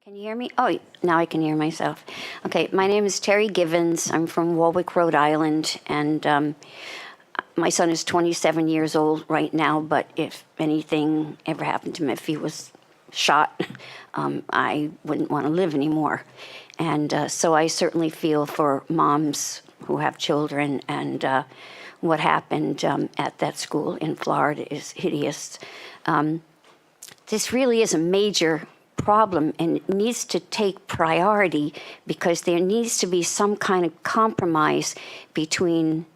Can you hear me? Oh, now I can hear myself. Okay, my name is Teri Givens. I'm from Warwick, Rhode Island, and my son is 27 years old right now, but if anything ever happened to him, if he was shot, I wouldn't want to live anymore. And so I certainly feel for moms who have children, and what happened at that school in Florida is hideous. This really is a major problem, and it needs to take priority because there needs to be some kind of compromise between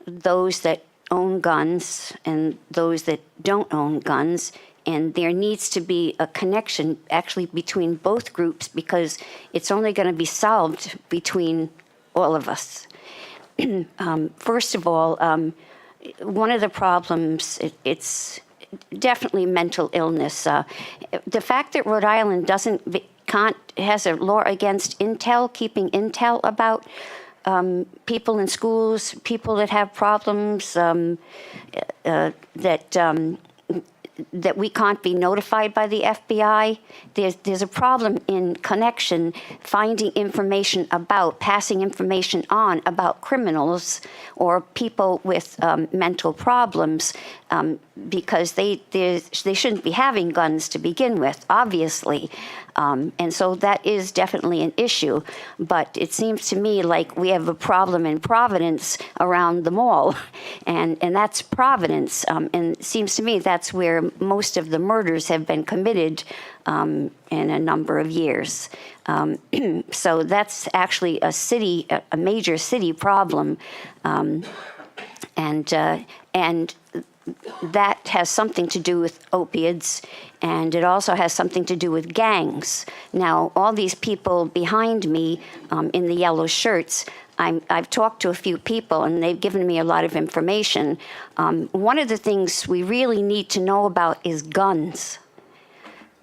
those that own guns and those that don't own guns. And there needs to be a connection actually between both groups, because it's only going to be solved between all of us. First of all, one of the problems, it's definitely mental illness. The fact that Rhode Island has a law against intel, keeping intel about people in schools, people that have problems, that we can't be notified by the FBI. There's a problem in connection, finding information about, passing information on about criminals or people with mental problems, because they shouldn't be having guns to begin with, obviously. And so that is definitely an issue. But it seems to me like we have a problem in Providence around the mall, and that's Providence. And it seems to me that's where most of the murders have been committed in a number of years. So that's actually a major city problem. And that has something to do with opiates, and it also has something to do with gangs. Now, all these people behind me in the yellow shirts, I've talked to a few people, and they've given me a lot of information. One of the things we really need to know about is guns.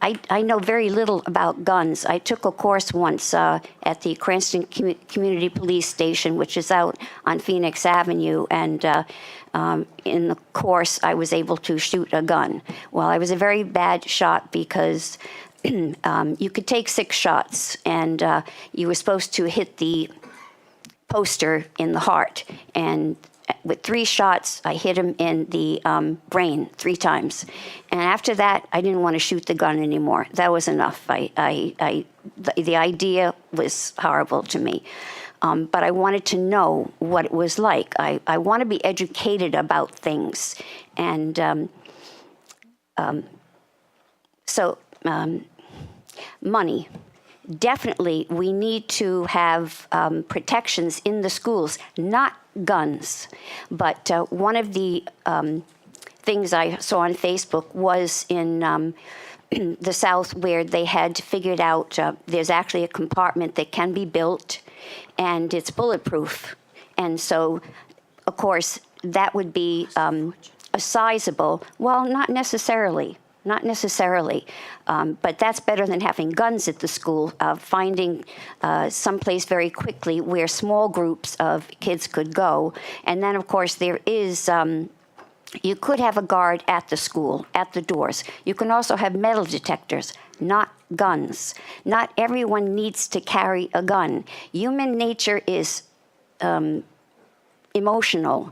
I know very little about guns. I took a course once at the Cranston Community Police Station, which is out on Phoenix Avenue, and in the course I was able to shoot a gun. Well, I was a very bad shot because you could take 6 shots, and you were supposed to hit the poster in the heart, and with 3 shots, I hit him in the brain 3 times. And after that, I didn't want to shoot the gun anymore. That was enough. The idea was horrible to me. But I wanted to know what it was like. I want to be educated about things. And money. Definitely, we need to have protections in the schools, not guns. But one of the things I saw on Facebook was in the South, where they had figured out there's actually a compartment that can be built, and it's bulletproof. And so, of course, that would be a sizable, well, not necessarily. Not necessarily, but that's better than having guns at the school, finding someplace very quickly where small groups of kids could go. And then, of course, there is, you could have a guard at the school, at the doors. You can also have metal detectors, not guns. Not everyone needs to carry a gun. Human nature is emotional,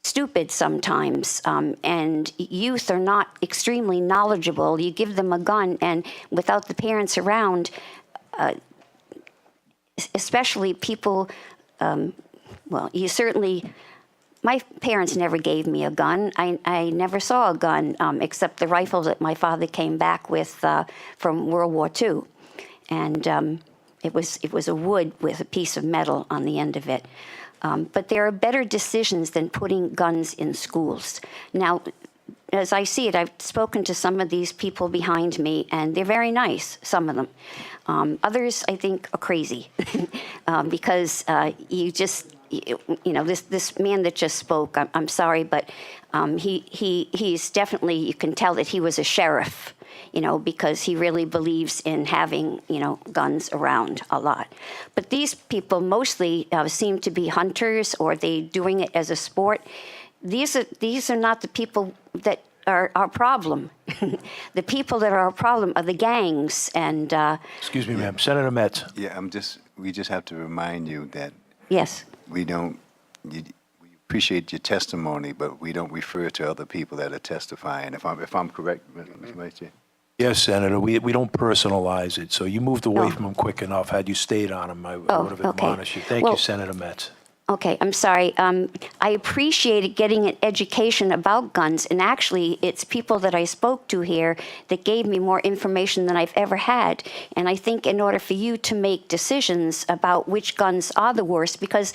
stupid sometimes, and youth are not extremely knowledgeable. You give them a gun, and without the parents around, especially people, my parents never gave me a gun. I never saw a gun except the rifle that my father came back with from World War II. And it was a wood with a piece of metal on the end of it. But there are better decisions than putting guns in schools. Now, as I see it, I've spoken to some of these people behind me, and they're very nice, some of them. Others, I think, are crazy because this man that just spoke, I'm sorry, but he's definitely, you can tell that he was a sheriff, because he really believes in having, guns around a lot. But these people mostly seem to be hunters, or they doing it as a sport. These are not the people that are our problem. The people that are our problem are the gangs. And Excuse me, ma'am. Senator Metz. Yeah, we just have to remind you that yes, we we appreciate your testimony, but we don't refer to other people that are testifying. If I'm correct, Mr. Vice Chair? Yes, Senator. We don't personalize it. So you moved away No. from him quick enough. Had you stayed on him, I would have okay. admonished you. Thank Well, you, Senator Metz. okay, I'm sorry. I appreciated getting an education about guns, and actually, it's people that I spoke to here that gave me more information than I've ever had. And I think in order for you to make decisions about which guns are the worst, because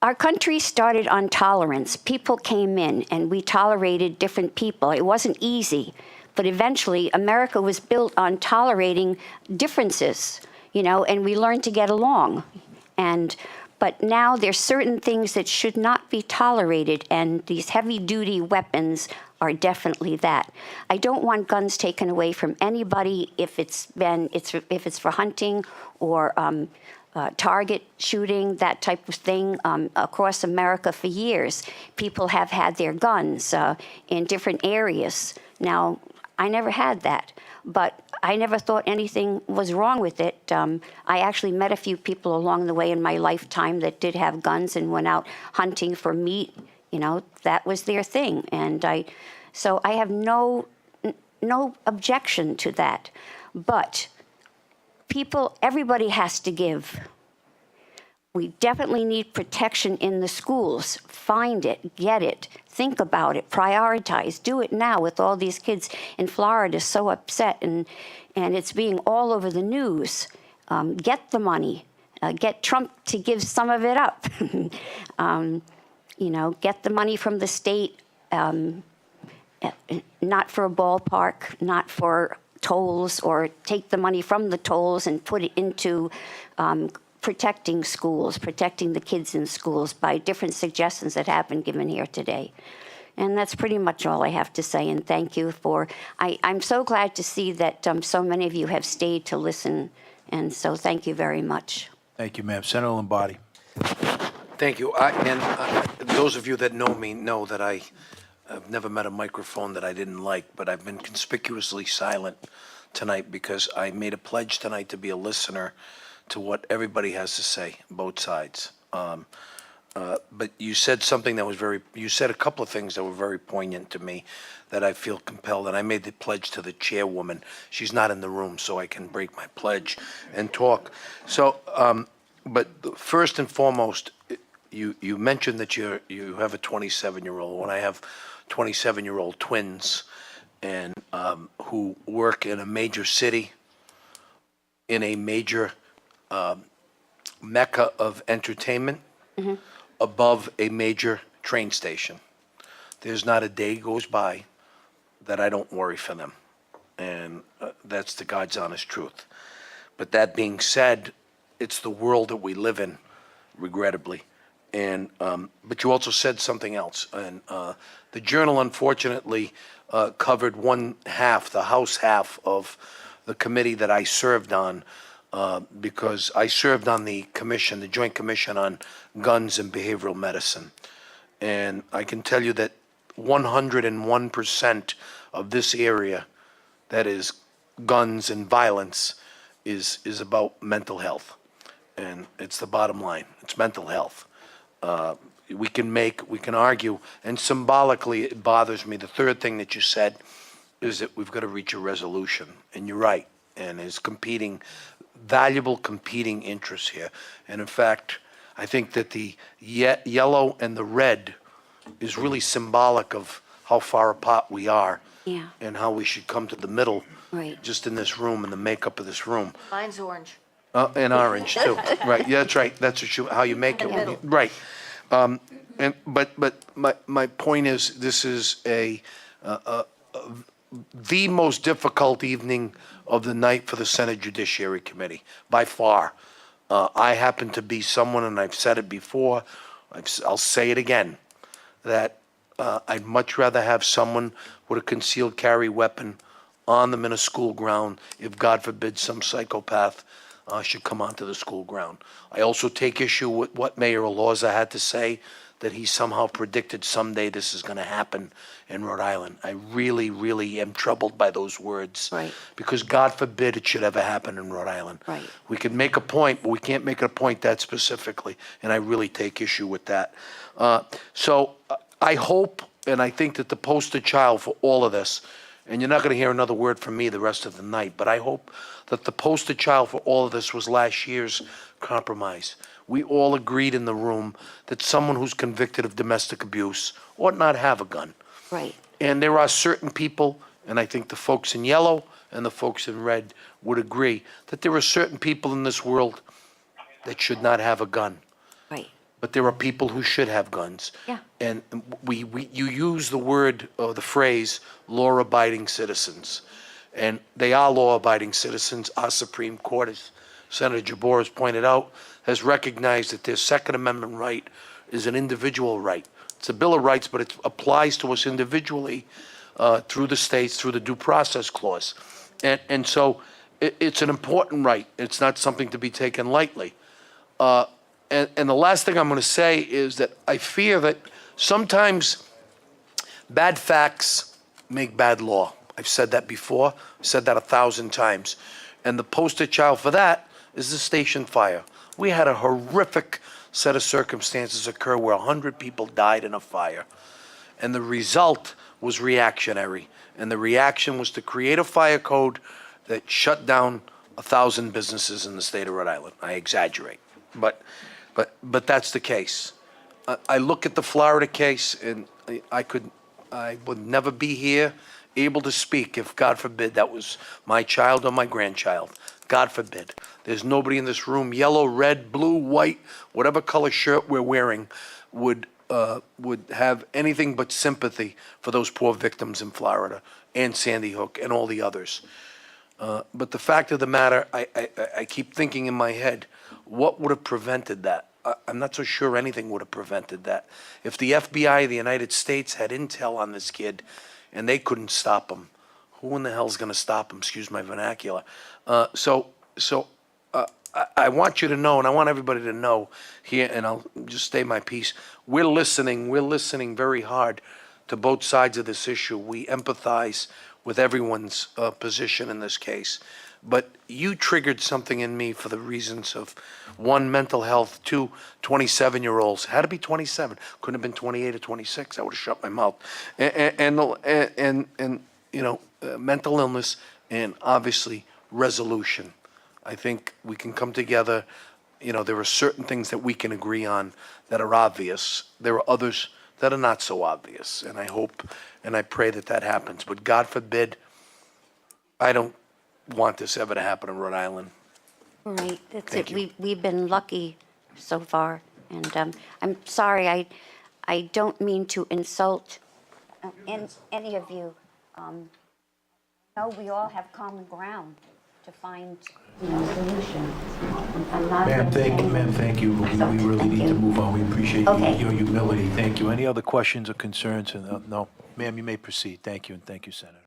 our country started on tolerance. People came in, and we tolerated different people. It wasn't easy, but eventually, America was built on tolerating differences, and we learned to get along. But now there's certain things that should not be tolerated, and these heavy-duty weapons are definitely that. I don't want guns taken away from anybody if it's for hunting or target shooting, that type of thing. Across America for years, people have had their guns in different areas. Now, I never had that, but I never thought anything was wrong with it. I actually met a few people along the way in my lifetime that did have guns and went out hunting for meat. That was their thing. And so I have no objection to that. But everybody has to give. We definitely need protection in the schools. Find it, get it, think about it, prioritize, do it now with all these kids in Florida so upset and it's being all over the news. Get the money, get Trump to give some of it up. Get the money from the state, not for a ballpark, not for tolls, or take the money from the tolls and put it into protecting schools, protecting the kids in schools by different suggestions that have been given here today. And that's pretty much all I have to say, and thank you I'm so glad to see that so many of you have stayed to listen, and so thank you very much. Thank you, ma'am. Senator Lombardi. Thank you. Those of you that know me know that I've never met a microphone that I didn't like, but I've been conspicuously silent tonight because I made a pledge tonight to be a listener to what everybody has to say, both sides. But you said something that you said a couple of things that were very poignant to me that I feel compelled, and I made the pledge to the chairwoman. She's not in the room, so I can break my pledge and talk. So, but first and foremost, you mentioned that you have a 27-year-old. When I have 27-year-old twins and who work in a major city, in a major mecca of entertainment, above a major train station. There's not a day goes by that I don't worry for them. And that's the God's honest truth. But that being said, it's the world that we live in, regrettably. And but you also said something else. And the Journal, unfortunately, covered the House half of the committee that I served on, because I served on the commission, the Joint Commission on Guns and Behavioral Medicine. And I can tell you that 101% of this area, that is guns and violence, is about mental health. And it's the bottom line. It's mental health. We can argue, and symbolically it bothers me. The third thing that you said is that we've got to reach a resolution. And you're right. And there's valuable competing interests here. And in fact, I think that the yellow and the red is really symbolic of how far apart we are. Yeah. And how we should come to the middle, Right. just in this room and the makeup of this room. Mine's orange. And orange too. Right. Yeah, that's right. That's how you make it. middle. Right. But my point is, this is the most difficult evening of the night for the Senate Judiciary Committee, by far. I happen to be someone, and I've said it before, I'll say it again, that I'd much rather have someone with a concealed carry weapon on them in a school ground if, God forbid, some psychopath should come onto the school ground. I also take issue with what Mayor Elorza had to say that he somehow predicted someday this is going to happen in Rhode Island. I really, really am troubled by those words. Right. Because God forbid it should ever happen in Rhode Island. Right. We can make a point, but we can't make a point that specifically, and I really take issue with that. So I hope, and I think that the poster child for all of this, and you're not going to hear another word from me the rest of the night, but I hope that the poster child for all of this was last year's compromise. We all agreed in the room that someone who's convicted of domestic abuse ought not have a gun. Right. And there are certain people, and I think the folks in yellow and the folks in red would agree, that there are certain people in this world that should not have a gun. Right. But there are people who should have guns. Yeah. And you use the word, or the phrase, law-abiding citizens. And they are law-abiding citizens. Our Supreme Court, as Senator Jabor has pointed out, has recognized that their Second Amendment right is an individual right. It's a Bill of Rights, but it applies to us individually through the states, through the Due Process Clause. And so it's an important right. It's not something to be taken lightly. And the last thing I'm going to say is that I fear that sometimes bad facts make bad law. I've said that before. I've said that 1,000 times. And the poster child for that is the station fire. We had a horrific set of circumstances occur where 100 people died in a fire. And the result was reactionary. And the reaction was to create a fire code that shut down 1,000 businesses in the state of Rhode Island. I exaggerate, but that's the case. I look at the Florida case, and I would never be here able to speak if, God forbid, that was my child or my grandchild. God forbid. There's nobody in this room, yellow, red, blue, white, whatever color shirt we're wearing, would have anything but sympathy for those poor victims in Florida and Sandy Hook and all the others. But the fact of the matter, I keep thinking in my head, what would have prevented that? I'm not so sure anything would have prevented that. If the FBI of the United States had intel on this kid and they couldn't stop him, who in the hell's going to stop him? Excuse my vernacular. So I want you to know, and I want everybody to know here, and I'll just stay my peace. We're listening very hard to both sides of this issue. We empathize with everyone's position in this case. But you triggered something in me for the reasons of, one, mental health, two, 27-year-olds. Had to be 27. Couldn't have been 28 or 26. I would have shut my mouth. And mental illness, and obviously resolution. I think we can come together. There are certain things that we can agree on that are obvious. There are others that are not so obvious. And I hope and I pray that that happens. But God forbid, I don't want this ever to happen in Rhode Island. Right, that's Thank it. you. We've been lucky so far, and I'm sorry, I don't mean to insult any of you. No, we all have common ground to find, solutions. I'm not Ma'am, thank you. We really need to move on. We appreciate Okay. your humility. Thank you. Any other questions or concerns? No? Ma'am, you may proceed. Thank you, and thank you, Senator.